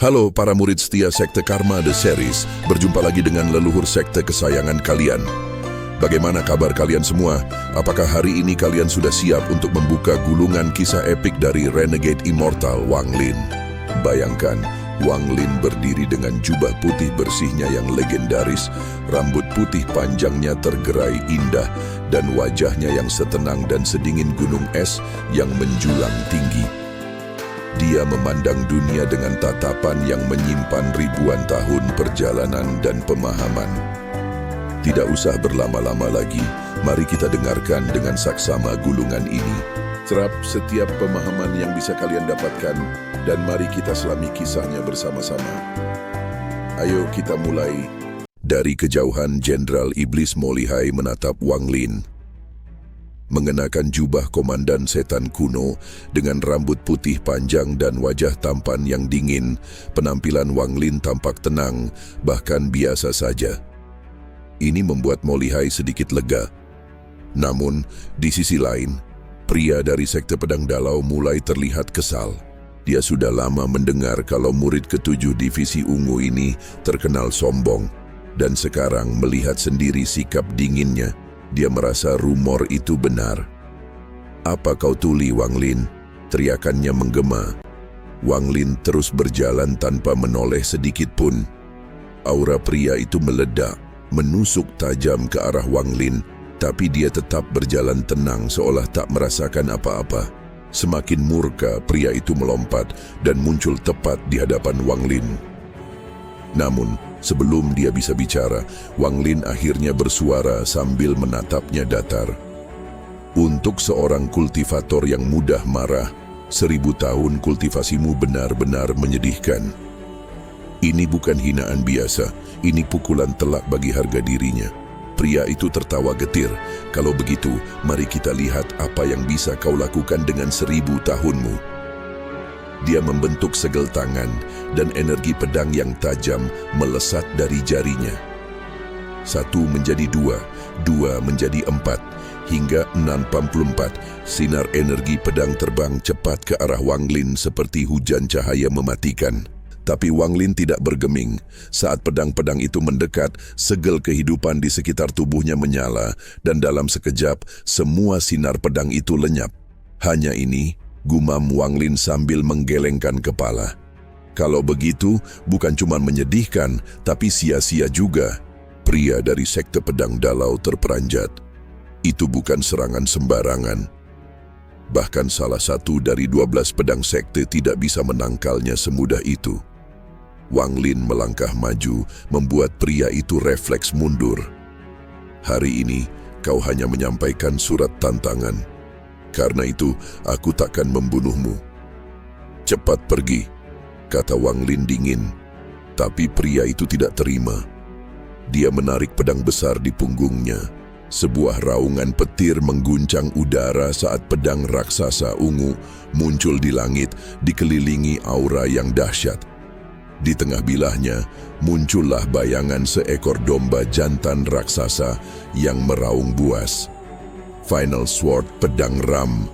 Halo para murid setia Sekte Karma The Series, berjumpa lagi dengan leluhur sekte kesayangan kalian. Bagaimana kabar kalian semua? Apakah hari ini kalian sudah siap untuk membuka gulungan kisah epik dari Renegade Immortal Wang Lin? Bayangkan, Wang Lin berdiri dengan jubah putih bersihnya yang legendaris, rambut putih panjangnya tergerai indah, dan wajahnya yang setenang dan sedingin gunung es yang menjulang tinggi. Dia memandang dunia dengan tatapan yang menyimpan ribuan tahun perjalanan dan pemahaman. Tidak usah berlama-lama lagi, mari kita dengarkan dengan saksama gulungan ini. Serap setiap pemahaman yang bisa kalian dapatkan, dan mari kita selami kisahnya bersama-sama. Ayo kita mulai. Dari kejauhan, Jenderal Iblis Mo Lihai menatap Wang Lin. Mengenakan jubah komandan setan kuno dengan rambut putih panjang dan wajah tampan yang dingin, penampilan Wang Lin tampak tenang, bahkan biasa saja. Ini membuat Mo Lihai sedikit lega. Namun, di sisi lain, pria dari Sekte Pedang Dalau mulai terlihat kesal. Dia sudah lama mendengar kalau murid ketujuh divisi ungu ini terkenal sombong, dan sekarang melihat sendiri sikap dinginnya, dia merasa rumor itu benar. "Apa kau tuli, Wang Lin?" teriakannya menggema. Wang Lin terus berjalan tanpa menoleh sedikit pun. Aura pria itu meledak, menusuk tajam ke arah Wang Lin, tapi dia tetap berjalan tenang seolah tak merasakan apa-apa. Semakin murka, pria itu melompat dan muncul tepat di hadapan Wang Lin. Namun, sebelum dia bisa bicara, Wang Lin akhirnya bersuara sambil menatapnya datar. "Untuk seorang kultivator yang mudah marah, 1000 tahun kultivasimu benar-benar menyedihkan. Ini bukan hinaan biasa, ini pukulan telak bagi harga dirinya." Pria itu tertawa getir. "Kalau begitu, mari kita lihat apa yang bisa kau lakukan dengan 1000 tahunmu. Dia membentuk segel tangan, dan energi pedang yang tajam melesat dari jarinya. 1 menjadi 2, 2 menjadi 4, hingga 64. Sinar energi pedang terbang cepat ke arah Wang Lin seperti hujan cahaya mematikan. Tapi Wang Lin tidak bergeming. Saat pedang-pedang itu mendekat, segel kehidupan di sekitar tubuhnya menyala, dan dalam sekejap, semua sinar pedang itu lenyap. "Hanya ini," gumam Wang Lin sambil menggelengkan kepala. "Kalau begitu, bukan cuma menyedihkan, tapi sia-sia juga." Pria dari Sekte Pedang Dalau terperanjat. Itu bukan serangan sembarangan. Bahkan salah satu dari 12 pedang sekte tidak bisa menangkalnya semudah itu. Wang Lin melangkah maju, membuat pria itu refleks mundur. "Hari ini, kau hanya menyampaikan surat tantangan. Karena itu, aku takkan membunuhmu. Cepat pergi," kata Wang Lin dingin. Tapi pria itu tidak terima. Dia menarik pedang besar di punggungnya. Sebuah raungan petir mengguncang udara saat pedang raksasa ungu muncul di langit, dikelilingi aura yang dahsyat. Di tengah bilahnya, muncullah bayangan seekor domba jantan raksasa yang meraung buas. Final Sword pedang ram.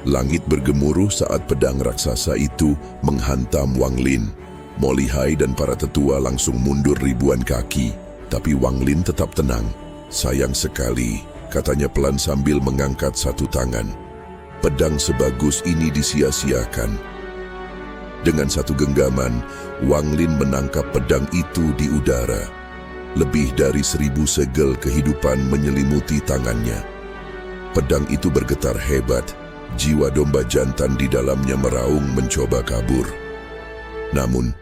Langit bergemuruh saat pedang raksasa itu menghantam Wang Lin. Mo Lihai dan para tetua langsung mundur ribuan kaki, tapi Wang Lin tetap tenang. "Sayang sekali," katanya pelan sambil mengangkat satu tangan. "Pedang sebagus ini disia-siakan." Dengan satu genggaman, Wang Lin menangkap pedang itu di udara. Lebih dari 1000 segel kehidupan menyelimuti tangannya. Pedang itu bergetar hebat, jiwa domba jantan di dalamnya meraung mencoba kabur. Namun,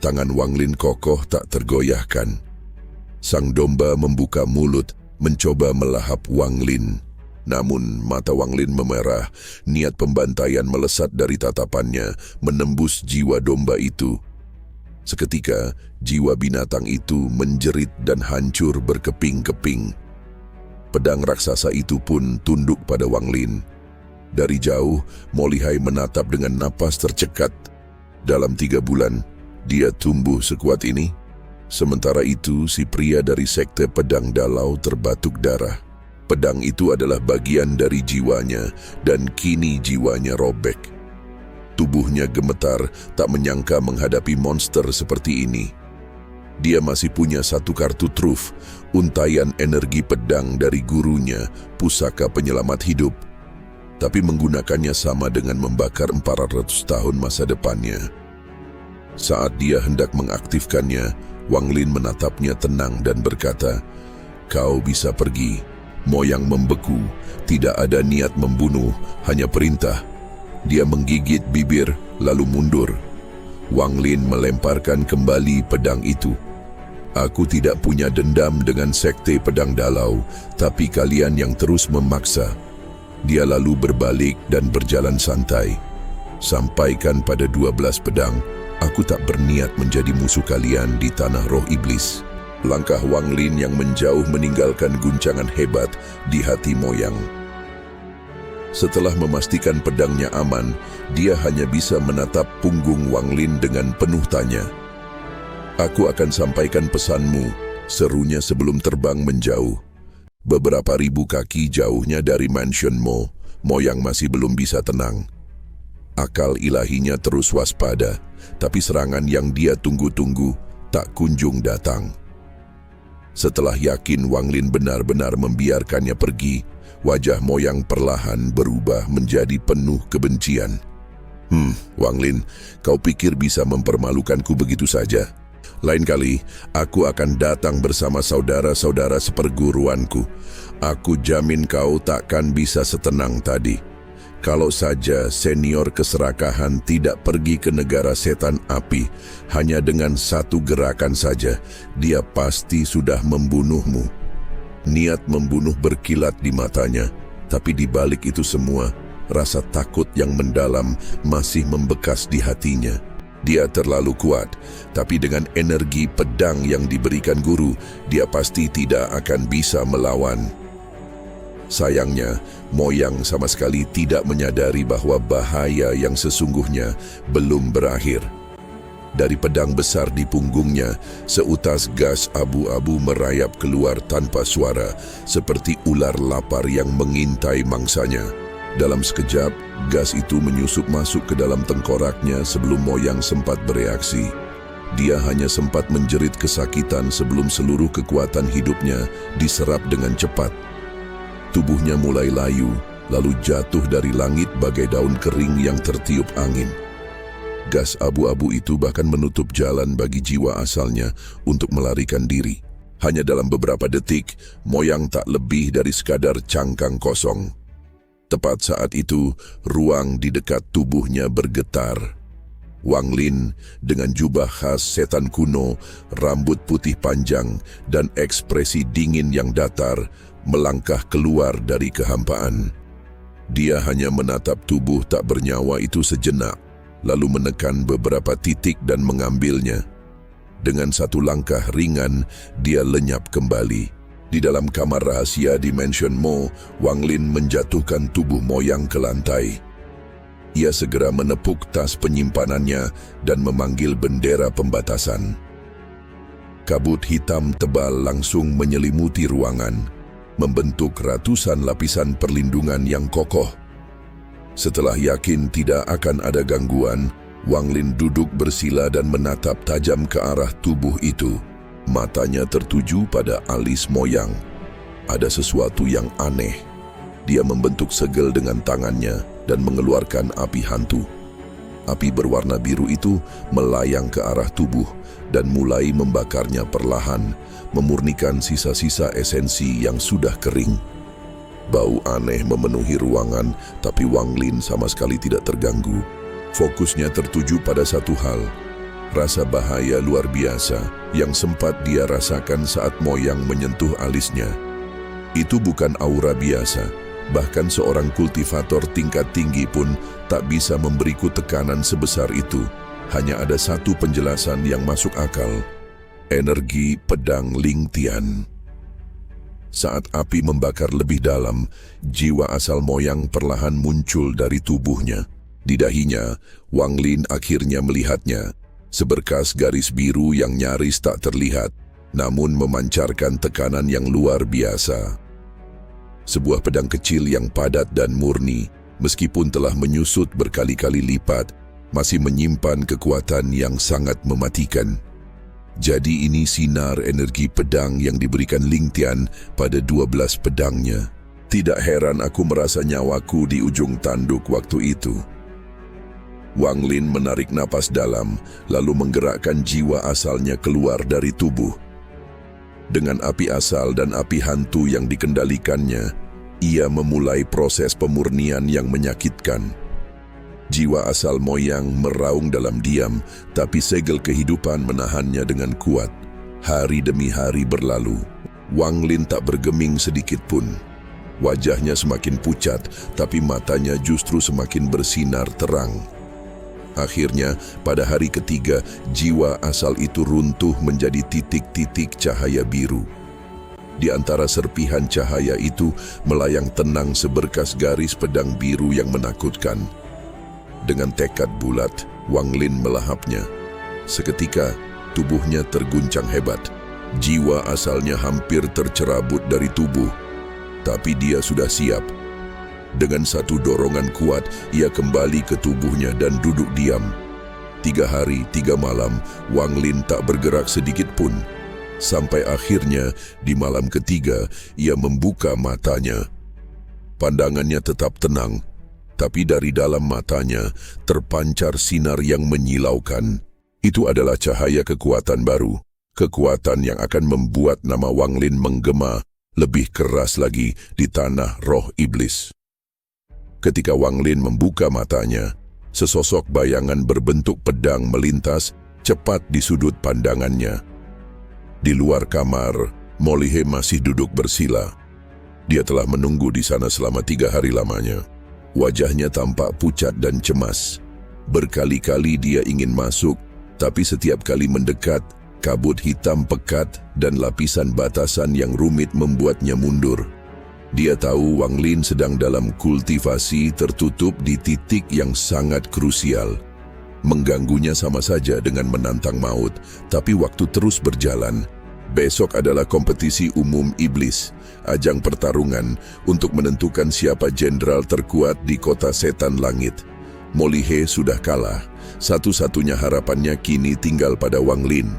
tangan Wang Lin kokoh tak tergoyahkan. Sang domba membuka mulut, mencoba melahap Wang Lin. Namun, mata Wang Lin memerah, niat pembantaian melesat dari tatapannya, menembus jiwa domba itu. Seketika, jiwa binatang itu menjerit dan hancur berkeping-keping. Pedang raksasa itu pun tunduk pada Wang Lin. Dari jauh, Mo Lihai menatap dengan napas tercekat. Dalam 3 bulan, dia tumbuh sekuat ini. Sementara itu, si pria dari Sekte Pedang Dalau terbatuk darah. Pedang itu adalah bagian dari jiwanya, dan kini jiwanya robek. Tubuhnya gemetar, tak menyangka menghadapi monster seperti ini. Dia masih punya satu kartu truf, untaian energi pedang dari gurunya, pusaka penyelamat hidup. Tapi menggunakannya sama dengan membakar 400 tahun masa depannya. Saat dia hendak mengaktifkannya, Wang Lin menatapnya tenang dan berkata, "Kau bisa pergi." Moyang membeku, tidak ada niat membunuh, hanya perintah. Dia menggigit bibir, lalu mundur. Wang Lin melemparkan kembali pedang itu. "Aku tidak punya dendam dengan sekte pedang dalau, tapi kalian yang terus memaksa." Dia lalu berbalik dan berjalan santai. "Sampaikan pada 12 pedang, aku tak berniat menjadi musuh kalian di tanah roh iblis." Langkah Wang Lin yang menjauh meninggalkan guncangan hebat di hati Moyang. Setelah memastikan pedangnya aman, dia hanya bisa menatap punggung Wang Lin dengan penuh tanya. "Aku akan sampaikan pesanmu," serunya sebelum terbang menjauh. Beberapa ribu kaki jauhnya dari mansion Mo, Moyang masih belum bisa tenang. Akal ilahinya terus waspada, tapi serangan yang dia tunggu-tunggu tak kunjung datang. Setelah yakin Wang Lin benar-benar membiarkannya pergi, wajah Moyang perlahan berubah menjadi penuh kebencian. Wang Lin, kau pikir bisa mempermalukanku begitu saja? Lain kali, aku akan datang bersama saudara-saudara seperguruanku. Aku jamin kau takkan bisa setenang tadi. Kalau saja senior keserakahan tidak pergi ke negara setan api, hanya dengan satu gerakan saja, dia pasti sudah membunuhmu. Niat membunuh berkilat di matanya, tapi di balik itu semua, rasa takut yang mendalam masih membekas di hatinya. Dia terlalu kuat, tapi dengan energi pedang yang diberikan guru, dia pasti tidak akan bisa melawan. Sayangnya, Moyang sama sekali tidak menyadari bahwa bahaya yang sesungguhnya belum berakhir. Dari pedang besar di punggungnya, seutas gas abu-abu merayap keluar tanpa suara, seperti ular lapar yang mengintai mangsanya. Dalam sekejap, gas itu menyusup masuk ke dalam tengkoraknya sebelum Moyang sempat bereaksi. Dia hanya sempat menjerit kesakitan sebelum seluruh kekuatan hidupnya diserap dengan cepat. Tubuhnya mulai layu, lalu jatuh dari langit bagai daun kering yang tertiup angin. Gas abu-abu itu bahkan menutup jalan bagi jiwa asalnya untuk melarikan diri. Hanya dalam beberapa detik, Moyang tak lebih dari sekadar cangkang kosong. Tepat saat itu, ruang di dekat tubuhnya bergetar. Wang Lin dengan jubah khas setan kuno, rambut putih panjang, dan ekspresi dingin yang datar, melangkah keluar dari kehampaan. Dia hanya menatap tubuh tak bernyawa itu sejenak, lalu menekan beberapa titik dan mengambilnya. Dengan satu langkah ringan, dia lenyap kembali. Di dalam kamar rahasia di Mansion Mo, Wang Lin menjatuhkan tubuh Moyang ke lantai. Ia segera menepuk tas penyimpanannya dan memanggil bendera pembatasan. Kabut hitam tebal langsung menyelimuti ruangan, membentuk ratusan lapisan perlindungan yang kokoh. Setelah yakin tidak akan ada gangguan, Wang Lin duduk bersila dan menatap tajam ke arah tubuh itu. Matanya tertuju pada alis Moyang. Ada sesuatu yang aneh. Dia membentuk segel dengan tangannya dan mengeluarkan api hantu. Api berwarna biru itu melayang ke arah tubuh dan mulai membakarnya perlahan, memurnikan sisa-sisa esensi yang sudah kering. Bau aneh memenuhi ruangan, tapi Wang Lin sama sekali tidak terganggu. Fokusnya tertuju pada satu hal, rasa bahaya luar biasa yang sempat dia rasakan saat Moyang menyentuh alisnya. Itu bukan aura biasa, bahkan seorang kultivator tingkat tinggi pun tak bisa memberiku tekanan sebesar itu. Hanya ada satu penjelasan yang masuk akal, energi pedang Ling Tian. Saat api membakar lebih dalam, jiwa asal Moyang perlahan muncul dari tubuhnya. Di dahinya, Wang Lin akhirnya melihatnya. Seberkas garis biru yang nyaris tak terlihat, namun memancarkan tekanan yang luar biasa. Sebuah pedang kecil yang padat dan murni, meskipun telah menyusut berkali-kali lipat, masih menyimpan kekuatan yang sangat mematikan. Jadi ini sinar energi pedang yang diberikan Ling Tian pada 12 pedangnya. Tidak heran aku merasa nyawaku di ujung tanduk waktu itu. Wang Lin menarik napas dalam, lalu menggerakkan jiwa asalnya keluar dari tubuh. Dengan api asal dan api hantu yang dikendalikannya, ia memulai proses pemurnian yang menyakitkan. Jiwa asal Moyang meraung dalam diam, tapi segel kehidupan menahannya dengan kuat. Hari demi hari berlalu. Wang Lin tak bergeming sedikit pun. Wajahnya semakin pucat, tapi matanya justru semakin bersinar terang. Akhirnya, pada hari ketiga, jiwa asal itu runtuh menjadi titik-titik cahaya biru. Di antara serpihan cahaya itu, melayang tenang seberkas garis pedang biru yang menakutkan. Dengan tekad bulat, Wang Lin melahapnya. Seketika, tubuhnya terguncang hebat. Jiwa asalnya hampir tercerabut dari tubuh, tapi dia sudah siap. Dengan satu dorongan kuat, ia kembali ke tubuhnya dan duduk diam. 3 hari, 3 malam, Wang Lin tak bergerak sedikit pun. Sampai akhirnya, di malam ketiga, ia membuka matanya. Pandangannya tetap tenang, tapi dari dalam matanya terpancar sinar yang menyilaukan. Itu adalah cahaya kekuatan baru, kekuatan yang akan membuat nama Wang Lin menggema lebih keras lagi di tanah roh iblis. Ketika Wang Lin membuka matanya, sesosok bayangan berbentuk pedang melintas cepat di sudut pandangannya. Di luar kamar, Mo Li He masih duduk bersila. Dia telah menunggu di sana selama 3 hari lamanya. Wajahnya tampak pucat dan cemas. Berkali-kali dia ingin masuk, tapi setiap kali mendekat, kabut hitam pekat dan lapisan batasan yang rumit membuatnya mundur. Dia tahu Wang Lin sedang dalam kultivasi tertutup di titik yang sangat krusial. Mengganggunya sama saja dengan menantang maut, tapi waktu terus berjalan. Besok adalah kompetisi umum iblis, ajang pertarungan untuk menentukan siapa jenderal terkuat di kota setan langit. Mo Li He sudah kalah, satu-satunya harapannya kini tinggal pada Wang Lin.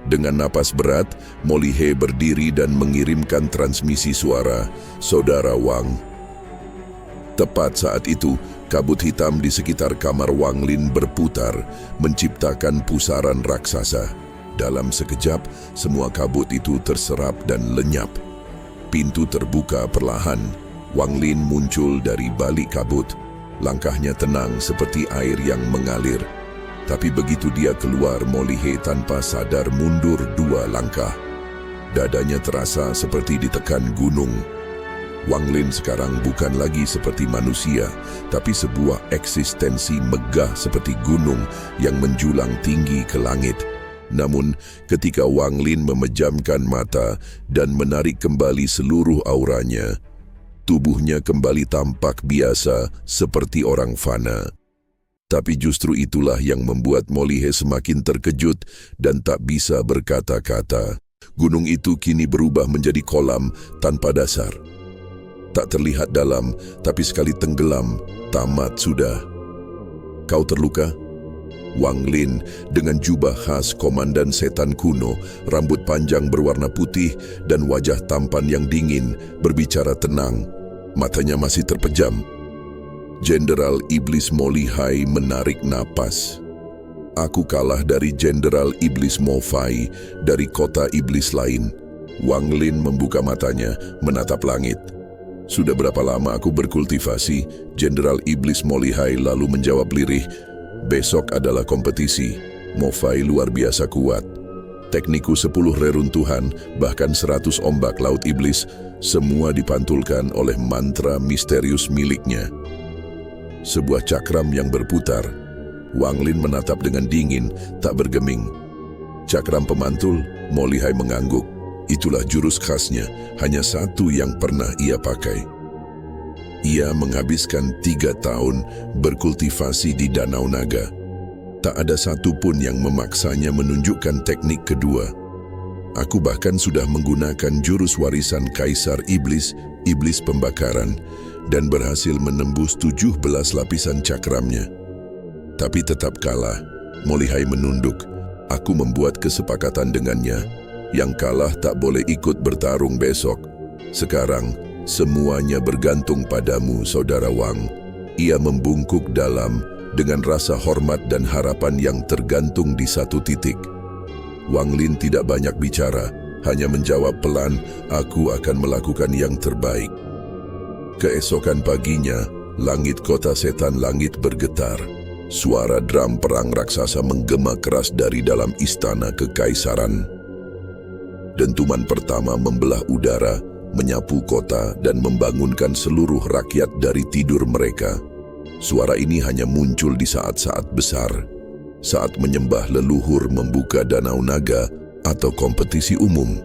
Dengan napas berat, Mo Li He berdiri dan mengirimkan transmisi suara, "Saudara Wang." Tepat saat itu, kabut hitam di sekitar kamar Wang Lin berputar, menciptakan pusaran raksasa. Dalam sekejap, semua kabut itu terserap dan lenyap. Pintu terbuka perlahan. Wang Lin muncul dari balik kabut. Langkahnya tenang seperti air yang mengalir. Tapi begitu dia keluar, Mo Li He tanpa sadar mundur 2 langkah. Dadanya terasa seperti ditekan gunung. Wang Lin sekarang bukan lagi seperti manusia, tapi sebuah eksistensi megah seperti gunung yang menjulang tinggi ke langit. Namun, ketika Wang Lin memejamkan mata dan menarik kembali seluruh auranya, tubuhnya kembali tampak biasa seperti orang fana. Tapi justru itulah yang membuat Mo Li He semakin terkejut dan tak bisa berkata-kata. Gunung itu kini berubah menjadi kolam tanpa dasar. Tak terlihat dalam, tapi sekali tenggelam, tamat sudah. "Kau terluka?" Wang Lin dengan jubah khas komandan setan kuno, rambut panjang berwarna putih dan wajah tampan yang dingin, berbicara tenang. Matanya masih terpejam. Jenderal Iblis Mo Li Hai menarik napas. "Aku kalah dari Jenderal Iblis Mo Fai dari kota iblis lain." Wang Lin membuka matanya, menatap langit. "Sudah berapa lama aku berkultivasi?" Jenderal Iblis Mo Li Hai lalu menjawab lirih. "Besok adalah kompetisi. Mo Fai luar biasa kuat. Tekniku 10 reruntuhan, bahkan 100 ombak laut iblis, semua dipantulkan oleh mantra misterius miliknya." Sebuah cakram yang berputar. Wang Lin menatap dengan dingin, tak bergeming. "Cakram pemantul?" Mo Li Hai mengangguk. "Itulah jurus khasnya, hanya satu yang pernah ia pakai." Ia menghabiskan 3 tahun berkultivasi di Danau Naga. Tak ada satu pun yang memaksanya menunjukkan teknik kedua. "Aku bahkan sudah menggunakan jurus warisan Kaisar Iblis, Iblis Pembakaran, dan berhasil menembus 17 lapisan cakramnya." Tapi tetap kalah. Molihai menunduk. Aku membuat kesepakatan dengannya. Yang kalah tak boleh ikut bertarung besok. Sekarang, semuanya bergantung padamu, Saudara Wang. Ia membungkuk dalam dengan rasa hormat dan harapan yang tergantung di satu titik. Wang Lin tidak banyak bicara, hanya menjawab pelan, aku akan melakukan yang terbaik. Keesokan paginya, langit kota setan langit bergetar. Suara drum perang raksasa menggema keras dari dalam istana kekaisaran. Dentuman pertama membelah udara, menyapu kota dan membangunkan seluruh rakyat dari tidur mereka. Suara ini hanya muncul di saat-saat besar, saat menyembah leluhur membuka danau naga atau kompetisi umum.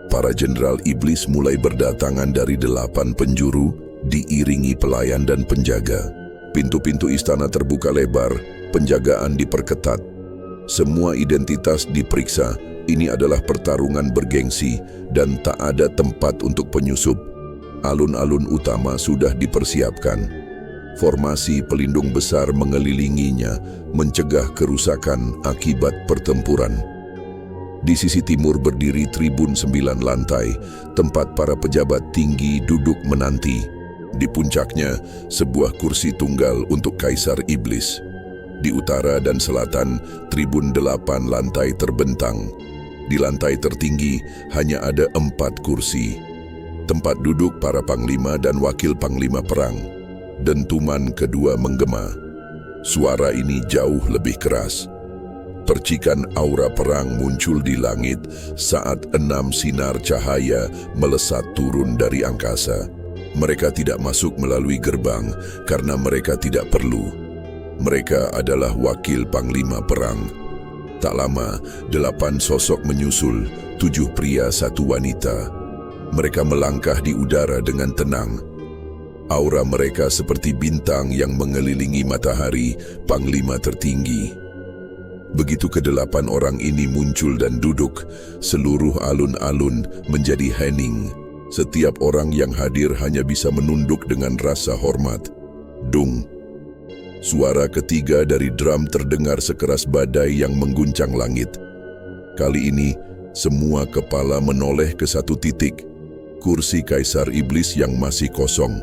Para jenderal iblis mulai berdatangan dari 8 penjuru, diiringi pelayan dan penjaga. Pintu-pintu istana terbuka lebar, penjagaan diperketat. Semua identitas diperiksa. Ini adalah pertarungan bergengsi dan tak ada tempat untuk penyusup. Alun-alun utama sudah dipersiapkan. Formasi pelindung besar mengelilinginya, mencegah kerusakan akibat pertempuran. Di sisi timur berdiri tribun 9 lantai, tempat para pejabat tinggi duduk menanti. Di puncaknya, sebuah kursi tunggal untuk Kaisar Iblis. Di utara dan selatan, tribun 8 lantai terbentang. Di lantai tertinggi hanya ada 4 kursi. Tempat duduk para panglima dan wakil panglima perang. Dentuman kedua menggema. Suara ini jauh lebih keras. Percikan aura perang muncul di langit saat 6 sinar cahaya melesat turun dari angkasa. Mereka tidak masuk melalui gerbang karena mereka tidak perlu. Mereka adalah wakil panglima perang. Tak lama, 8 sosok menyusul, 7 pria 1 wanita. Mereka melangkah di udara dengan tenang. Aura mereka seperti bintang yang mengelilingi matahari, panglima tertinggi. Begitu ke-8 orang ini muncul dan duduk, seluruh alun-alun menjadi hening. Setiap orang yang hadir hanya bisa menunduk dengan rasa hormat. Dung. Suara ketiga dari drum terdengar sekeras badai yang mengguncang langit. Kali ini, semua kepala menoleh ke satu titik, kursi Kaisar Iblis yang masih kosong.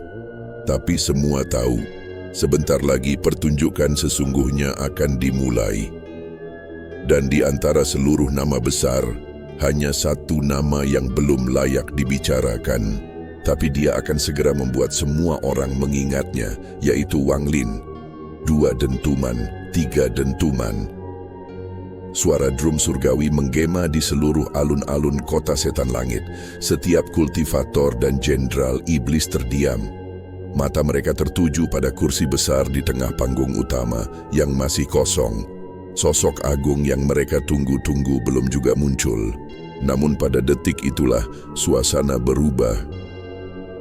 Tapi semua tahu, sebentar lagi pertunjukan sesungguhnya akan dimulai. Dan di antara seluruh nama besar, hanya satu nama yang belum layak dibicarakan. Tapi dia akan segera membuat semua orang mengingatnya, yaitu Wang Lin. 2 dentuman, 3 dentuman. Suara drum surgawi menggema di seluruh alun-alun kota setan langit. Setiap kultivator dan jenderal iblis terdiam. Mata mereka tertuju pada kursi besar di tengah panggung utama yang masih kosong. Sosok agung yang mereka tunggu-tunggu belum juga muncul. Namun pada detik itulah suasana berubah.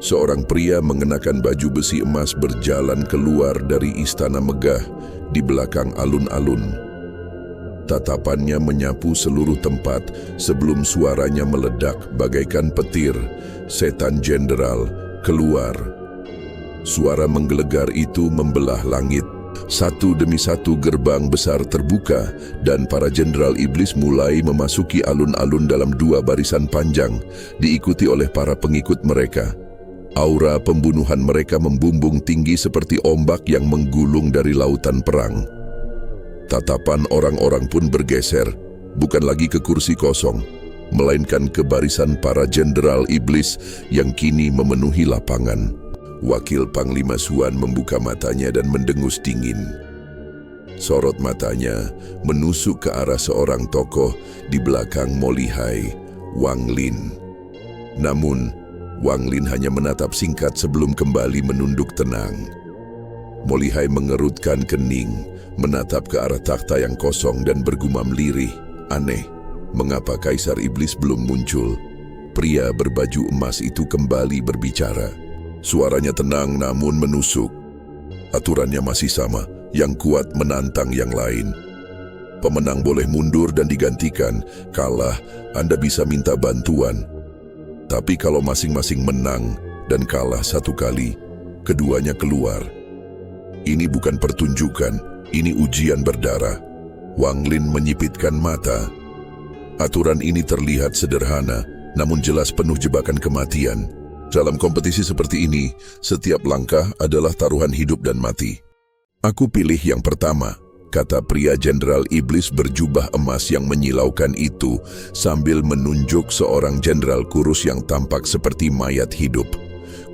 Seorang pria mengenakan baju besi emas berjalan keluar dari istana megah di belakang alun-alun. Tatapannya menyapu seluruh tempat sebelum suaranya meledak bagaikan petir. Setan jenderal keluar. Suara menggelegar itu membelah langit. Satu demi satu gerbang besar terbuka dan para jenderal iblis mulai memasuki alun-alun dalam 2 barisan panjang, diikuti oleh para pengikut mereka. Aura pembunuhan mereka membumbung tinggi seperti ombak yang menggulung dari lautan perang. Tatapan orang-orang pun bergeser, bukan lagi ke kursi kosong, melainkan ke barisan para jenderal iblis yang kini memenuhi lapangan. Wakil Panglima Xuan membuka matanya dan mendengus dingin. Sorot matanya menusuk ke arah seorang tokoh di belakang Molihai, Wang Lin. Namun, Wang Lin hanya menatap singkat sebelum kembali menunduk tenang. Molihai mengerutkan kening, menatap ke arah takhta yang kosong dan bergumam lirih. Aneh, mengapa Kaisar Iblis belum muncul? Pria berbaju emas itu kembali berbicara. Suaranya tenang namun menusuk. Aturannya masih sama, yang kuat menantang yang lain. Pemenang boleh mundur dan digantikan, kalah Anda bisa minta bantuan. Tapi kalau masing-masing menang dan kalah 1 kali, keduanya keluar. Ini bukan pertunjukan, Ini ujian berdarah. Wang Lin menyipitkan mata. Aturan ini terlihat sederhana, namun jelas penuh jebakan kematian. Dalam kompetisi seperti ini, setiap langkah adalah taruhan hidup dan mati. Aku pilih yang pertama, kata pria Jenderal Iblis berjubah emas yang menyilaukan itu sambil menunjuk seorang jenderal kurus yang tampak seperti mayat hidup.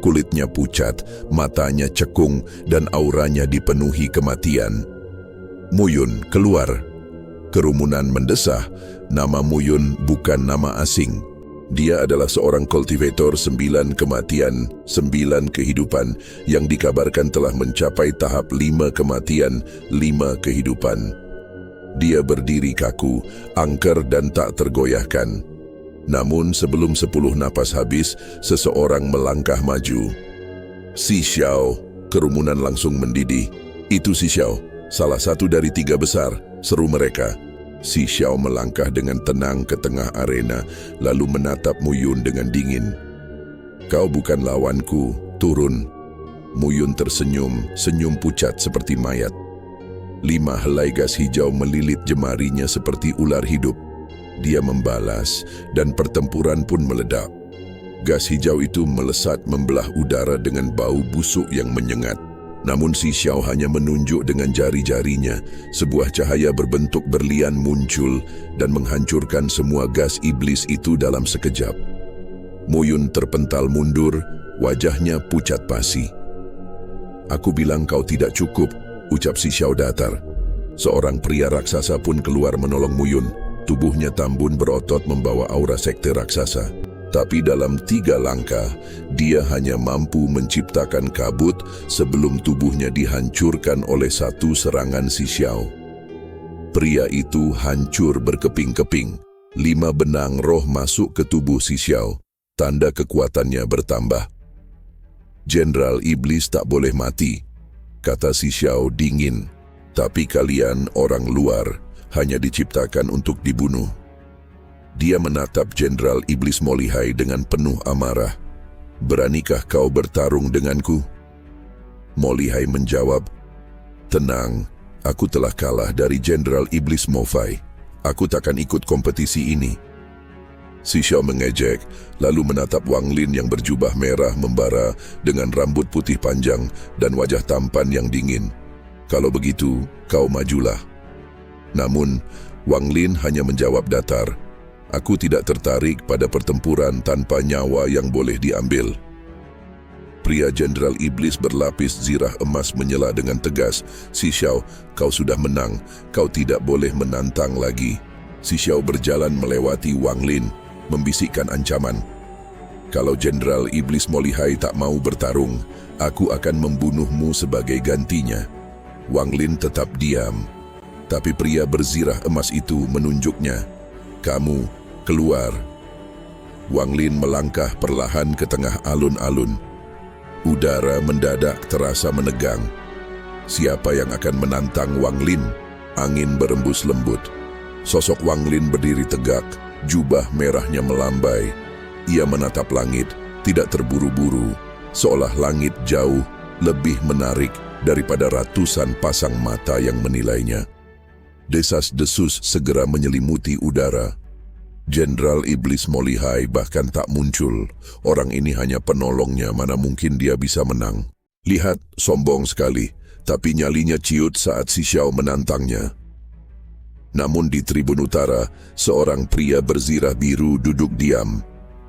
Kulitnya pucat, matanya cekung, dan auranya dipenuhi kematian. Muyun, keluar. Kerumunan mendesah. Nama Muyun bukan nama asing. Dia adalah seorang kultivator 9 kematian, 9 kehidupan yang dikabarkan telah mencapai tahap 5 kematian, 5 kehidupan. Dia berdiri kaku, angker dan tak tergoyahkan. Namun sebelum 10 napas habis, seseorang melangkah maju. Si Xiao, kerumunan langsung mendidih. Itu si Xiao, salah satu dari 3 besar, seru mereka. Si Xiao melangkah dengan tenang ke tengah arena, lalu menatap Muyun dengan dingin. Kau bukan lawanku, turun. Muyun tersenyum, senyum pucat seperti mayat. 5 helai gas hijau melilit jemarinya seperti ular hidup. Dia membalas, dan pertempuran pun meledak. Gas hijau itu melesat membelah udara dengan bau busuk yang menyengat. Namun si Xiao hanya menunjuk dengan jari-jarinya. Sebuah cahaya berbentuk berlian muncul dan menghancurkan semua gas iblis itu dalam sekejap. Muyun terpental mundur, wajahnya pucat pasi. Aku bilang kau tidak cukup, ucap si Xiao datar. Seorang pria raksasa pun keluar menolong Muyun. Tubuhnya tambun berotot membawa aura sekte raksasa. Tapi dalam 3 langkah, dia hanya mampu menciptakan kabut sebelum tubuhnya dihancurkan oleh satu serangan si Xiao. Pria itu hancur berkeping-keping. 5 benang roh masuk ke tubuh si Xiao. Tanda kekuatannya bertambah. Jenderal Iblis tak boleh mati, kata si Xiao dingin. Tapi kalian orang luar hanya diciptakan untuk dibunuh. Dia menatap Jenderal Iblis Molihai dengan penuh amarah. Beranikah kau bertarung denganku? Molihai menjawab, tenang, aku telah kalah dari Jenderal Iblis Mofai. Aku takkan ikut kompetisi ini. Si Xiao mengejek, lalu menatap Wang Lin yang berjubah merah membara dengan rambut putih panjang dan wajah tampan yang dingin. Kalau begitu, kau majulah. Namun, Wang Lin hanya menjawab datar, aku tidak tertarik pada pertempuran tanpa nyawa yang boleh diambil. Pria Jenderal Iblis berlapis zirah emas menyela dengan tegas, si Xiao, kau sudah menang, kau tidak boleh menantang lagi. Si Xiao berjalan melewati Wang Lin, membisikkan ancaman. Kalau Jenderal Iblis Molihai tak mau bertarung, aku akan membunuhmu sebagai gantinya. Wang Lin tetap diam, tapi pria berzirah emas itu menunjuknya, kamu keluar. Wang Lin melangkah perlahan ke tengah alun-alun. Udara mendadak terasa menegang. Siapa yang akan menantang Wang Lin? Angin berembus lembut. Sosok Wang Lin berdiri tegak, jubah merahnya melambai. Ia menatap langit, tidak terburu-buru, seolah langit jauh lebih menarik daripada ratusan pasang mata yang menilainya. Desas-desus segera menyelimuti udara. Jenderal Iblis Molihai bahkan tak muncul. Orang ini hanya penolongnya, mana mungkin dia bisa menang. Lihat, sombong sekali, tapi nyalinya ciut saat si Xiao menantangnya. Namun di tribun utara, seorang pria berzirah biru duduk diam.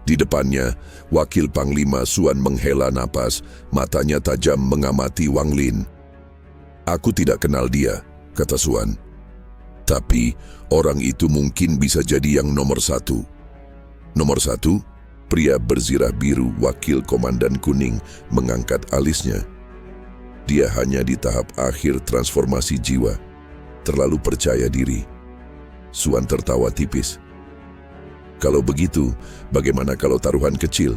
Di depannya, Wakil Panglima Suan menghela napas, matanya tajam mengamati Wang Lin. Aku tidak kenal dia, kata Suan. Tapi orang itu mungkin bisa jadi yang nomor 1. Nomor 1? Pria berzirah biru Wakil Komandan Kuning mengangkat alisnya. Dia hanya di tahap akhir transformasi jiwa. Terlalu percaya diri. Suan tertawa tipis. Kalau begitu, bagaimana kalau taruhan kecil?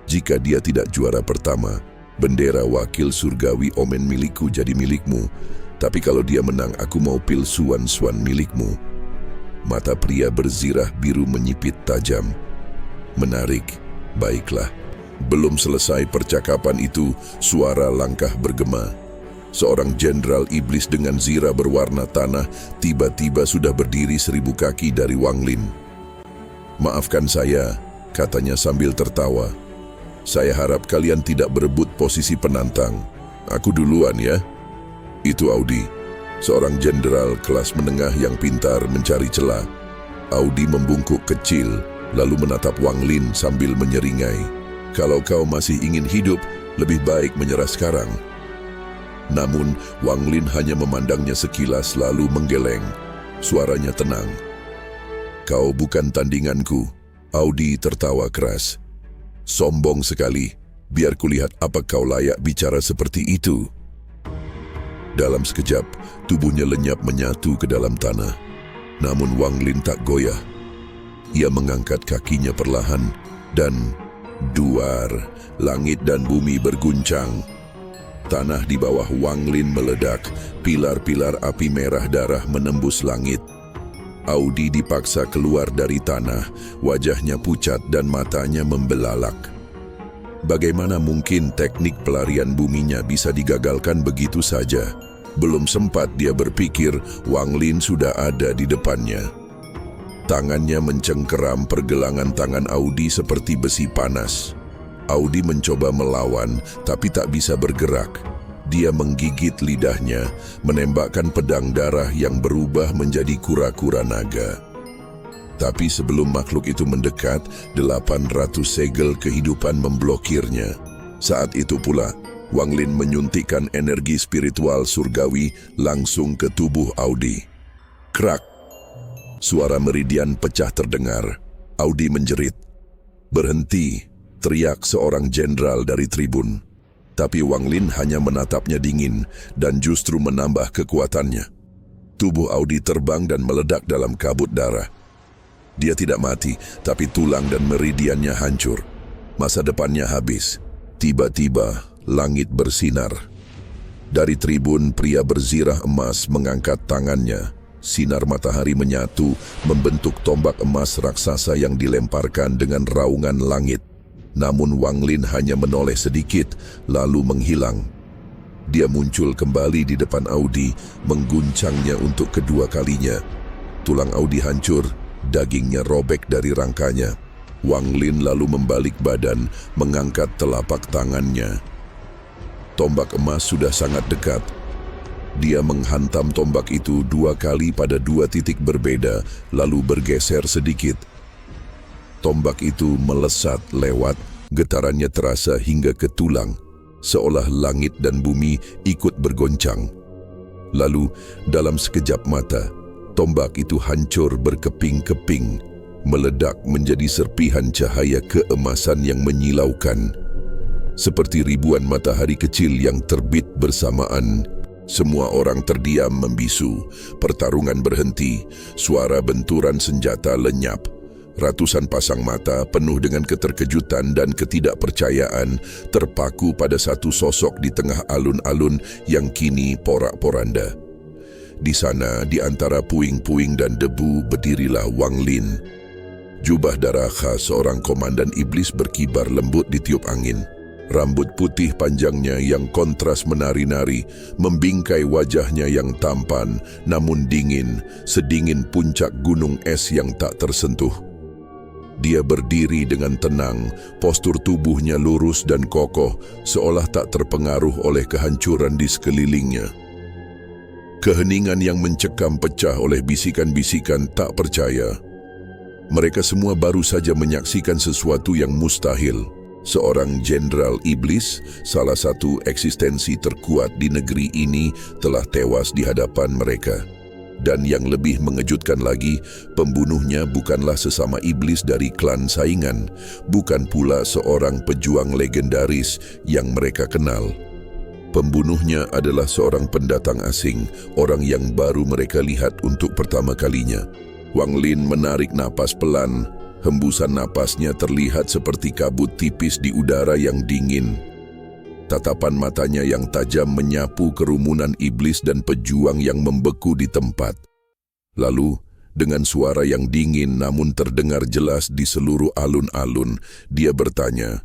Jika dia tidak juara pertama, bendera Wakil Surgawi Omen milikku jadi milikmu. Tapi kalau dia menang, aku mau pil Suan milikmu. Mata pria berzirah biru menyipit tajam. Menarik, baiklah. Belum selesai percakapan itu, suara langkah bergema. Seorang jenderal iblis dengan zira berwarna tanah tiba-tiba sudah berdiri 1000 kaki dari Wang Lin. "Maafkan saya," katanya sambil tertawa. "Saya harap kalian tidak berebut posisi penantang. Aku duluan ya." Itu Audi, seorang jenderal kelas menengah yang pintar mencari celah. Audi membungkuk kecil, lalu menatap Wang Lin sambil menyeringai. "Kalau kau masih ingin hidup, lebih baik menyerah sekarang." Namun, Wang Lin hanya memandangnya sekilas lalu menggeleng. Suaranya tenang. "Kau bukan tandinganku." Audi tertawa keras. "Sombong sekali. Biar kulihat apa kau layak bicara seperti itu." Dalam sekejap, tubuhnya lenyap menyatu ke dalam tanah. Namun Wang Lin tak goyah. Ia mengangkat kakinya perlahan dan duar, langit dan bumi berguncang. Tanah di bawah Wang Lin meledak, pilar-pilar api merah darah menembus langit. Audi dipaksa keluar dari tanah, wajahnya pucat dan matanya membelalak. Bagaimana mungkin teknik pelarian buminya bisa digagalkan begitu saja? Belum sempat dia berpikir, Wang Lin sudah ada di depannya. Tangannya mencengkeram pergelangan tangan Audi seperti besi panas. Audi mencoba melawan, tapi tak bisa bergerak. Dia menggigit lidahnya, menembakkan pedang darah yang berubah menjadi kura-kura naga. Tapi sebelum makhluk itu mendekat, 800 segel kehidupan memblokirnya. Saat itu pula, Wang Lin menyuntikkan energi spiritual surgawi langsung ke tubuh Audi. Krak! Suara meridian pecah terdengar. Audi menjerit. "Berhenti!" teriak seorang jenderal dari tribun. Tapi Wang Lin hanya menatapnya dingin dan justru menambah kekuatannya. Tubuh Audi terbang dan meledak dalam kabut darah. Dia tidak mati, tapi tulang dan meridiannya hancur. Masa depannya habis. Tiba-tiba, langit bersinar. Dari tribun, pria berzirah emas mengangkat tangannya. Sinar matahari menyatu, membentuk tombak emas raksasa yang dilemparkan dengan raungan langit. Namun Wang Lin hanya menoleh sedikit, lalu menghilang. Dia muncul kembali di depan Audi, mengguncangnya untuk kedua kalinya. Tulang Audi hancur, dagingnya robek dari rangkanya. Wang Lin lalu membalik badan, mengangkat telapak tangannya. Tombak emas sudah sangat dekat. Dia menghantam tombak itu 2 kali pada 2 titik berbeda, lalu bergeser sedikit. Tombak itu melesat lewat, getarannya terasa hingga ke tulang, seolah langit dan bumi ikut bergoncang. Lalu, dalam sekejap mata, tombak itu hancur berkeping-keping, meledak menjadi serpihan cahaya keemasan yang menyilaukan. Seperti ribuan matahari kecil yang terbit bersamaan, semua orang terdiam membisu, pertarungan berhenti, suara benturan senjata lenyap. Ratusan pasang mata penuh dengan keterkejutan dan ketidakpercayaan terpaku pada satu sosok di tengah alun-alun yang kini porak-poranda. Di sana, di antara puing-puing dan debu, berdirilah Wang Lin. Jubah darah khas seorang komandan iblis berkibar lembut di tiup angin. Rambut putih panjangnya yang kontras menari-nari, membingkai wajahnya yang tampan, namun dingin, sedingin puncak gunung es yang tak tersentuh. Dia berdiri dengan tenang, postur tubuhnya lurus dan kokoh, seolah tak terpengaruh oleh kehancuran di sekelilingnya. Keheningan yang mencekam pecah oleh bisikan-bisikan tak percaya. Mereka semua baru saja menyaksikan sesuatu yang mustahil. Seorang jenderal iblis, salah satu eksistensi terkuat di negeri ini, telah tewas di hadapan mereka. Dan yang lebih mengejutkan lagi, pembunuhnya bukanlah sesama iblis dari klan saingan, bukan pula seorang pejuang legendaris yang mereka kenal. Pembunuhnya adalah seorang pendatang asing, orang yang baru mereka lihat untuk pertama kalinya. Wang Lin menarik napas pelan, hembusan napasnya terlihat seperti kabut tipis di udara yang dingin. Tatapan matanya yang tajam menyapu kerumunan iblis dan pejuang yang membeku di tempat. Lalu, dengan suara yang dingin namun terdengar jelas di seluruh alun-alun, dia bertanya,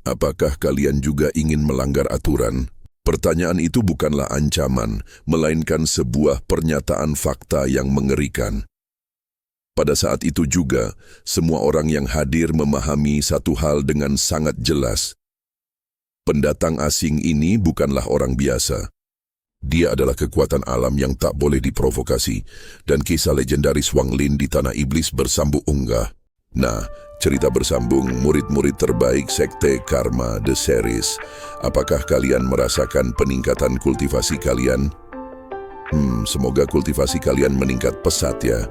"Apakah kalian juga ingin melanggar aturan?" Pertanyaan itu bukanlah ancaman, melainkan sebuah pernyataan fakta yang mengerikan. Pada saat itu juga, semua orang yang hadir memahami satu hal dengan sangat jelas. Pendatang asing ini bukanlah orang biasa. Dia adalah kekuatan alam yang tak boleh diprovokasi, dan kisah legendaris Wang Lin di Tanah Iblis bersambung unggah. Nah, cerita bersambung murid-murid terbaik Sekte Karma The Series. Apakah kalian merasakan peningkatan kultivasi kalian? Semoga kultivasi kalian meningkat pesat ya.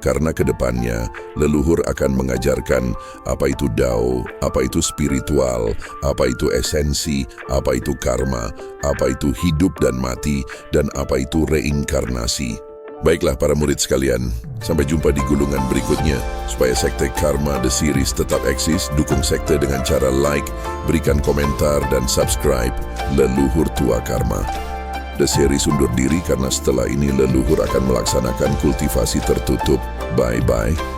Karena kedepannya, leluhur akan mengajarkan apa itu Dao, apa itu spiritual, apa itu esensi, apa itu karma, apa itu hidup dan mati, dan apa itu reinkarnasi. Baiklah para murid sekalian, sampai jumpa di gulungan berikutnya. Supaya Sekte Karma The Series tetap eksis, dukung sekte dengan cara like, berikan komentar, dan subscribe Leluhur Tua Karma. The Series undur diri karena setelah ini leluhur akan melaksanakan kultivasi tertutup. Bye-bye.